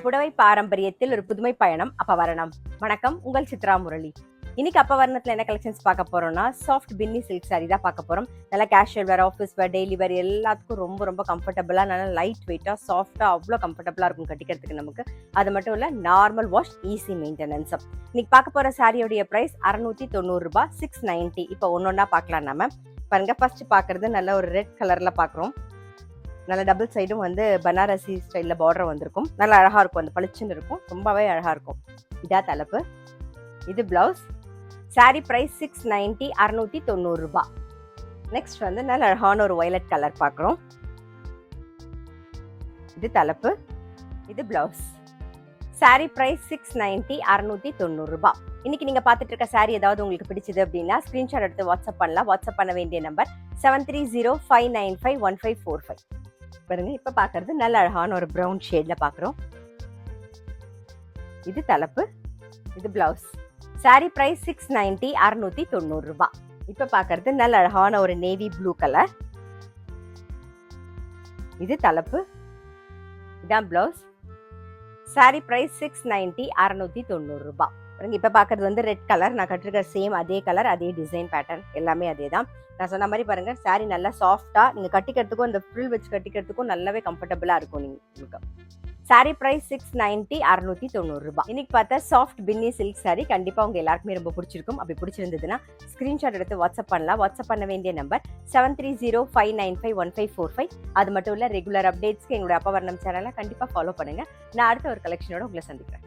புடவை பாரம்பரியத்தில் ஒரு புதுமை பயணம் அப்பவரணம். வணக்கம், உங்கள் சித்ரா முரளி. இன்னைக்கு அப்பவரணத்துல என்ன கலெக்ஷன்ஸ் பார்க்க போறோம்னா, சாஃப்ட் பின்னி சில்க் சாரி தான் பார்க்க போறோம். நல்லா கேஷுவல் வேர், ஆஃபீஸ் வேர், டெய்லி வேர் எல்லாத்துக்கும் ரொம்ப ரொம்ப கம்ஃபர்டபுளா, நல்லா லைட் வெயிட்டா, சாஃப்டா, அவ்வளோ கம்ஃபர்டபுளா இருக்கும் கட்டிக்கிறதுக்கு நமக்கு. அது மட்டும் இல்ல, நார்மல் வாஷ், ஈஸி மெயின்டெனன்ஸ். இன்னைக்கு பார்க்க போற சாரியோடைய பிரைஸ் 690 ரூபாய், 690. இப்போ ஒன்னொன்னா பார்க்கலாம் நம்ம. பாருங்க, ஃபர்ஸ்ட் பாக்குறது நல்ல ஒரு ரெட் கலர்ல பாக்குறோம். நல்ல டபுள் சைடும் வந்து பனாரசி ஸ்டைல்ல பார்டர் வந்திருக்கும். நல்லா அழகா இருக்கும், அந்த பளிச்சுன்னு இருக்கும், ரொம்பவே அழகா இருக்கும். இதா தலைப்பு, இது பிளவுஸ். சாரி பிரைஸ் 690, 690 ரூபாய். நெக்ஸ்ட் வந்து நல்ல அழகான ஒரு வயலட் கலர் பார்க்குறோம். இது தலைப்பு, இது பிளவுஸ். சாரி பிரைஸ் 690, 690 ரூபாய். இன்னைக்கு நீங்க பார்த்துட்டு இருக்க சாரி ஏதாவது உங்களுக்கு பிடிச்சது அப்படின்னா ஸ்கிரீன்ஷாட் எடுத்து வாட்ஸ்அப் பண்ணலாம். வாட்ஸ்அப் பண்ண வேண்டிய நம்பர் 7305951545. பாருங்க, இப்ப பாக்குறது நல்ல அழகான ஒரு பிரவுன் ஷேட்ல பாக்குறோம். இது தலைப்பு, இது பிளவுஸ். சாரி பிரைஸ் 690, 690 ரூபாய். இப்ப பாக்குறது நல்ல அழகான ஒரு நேவி ப்ளூ கலர். இது தலைப்பு, இதான் பிளவுஸ். சாரி பிரைஸ் 690, 690 ரூபாய். இப்ப பாக்குறது வந்து ரெட் கலர். நான் கட்டிருக்க சேம் அதே கலர், அதே டிசைன் பேட்டர்ன் எல்லாமே அதே தான். நான் சொன்ன மாதிரி பாருங்க, சாரி நல்லா சாஃப்டா, நீங்க கட்டிக்கிறதுக்கும் இந்த ஃப்ரில் வச்சு கட்டிக்கிறதுக்கும் நல்லாவே கம்ஃபர்டபுளா இருக்கும் உங்களுக்கு. சாரி பிரைஸ் 690, 690 ரூபாய். இன்னைக்கு பார்த்தா சாஃப்ட் பின்னி சில்க் சாரி கண்டிப்பா உங்க எல்லாருக்குமே ரொம்ப பிடிச்சிருக்கும். அப்படி பிடிச்சிருந்ததுன்னா ஸ்கிரீன்ஷாட் எடுத்து வாட்ஸ்அப் பண்ணலாம். வாட்ஸ்அப் பண்ண வேண்டிய நம்பர் 7305951545. அது மட்டும் இல்ல, ரெகுலர் அப்டேட்ஸ்க்கு எங்களுடைய அப்பவரணம் சேனலை கண்டிப்பா ஃபாலோ பண்ணுங்க. நான் அடுத்த ஒரு கலெக்ஷனோட உங்களை சந்திக்கிறேன்.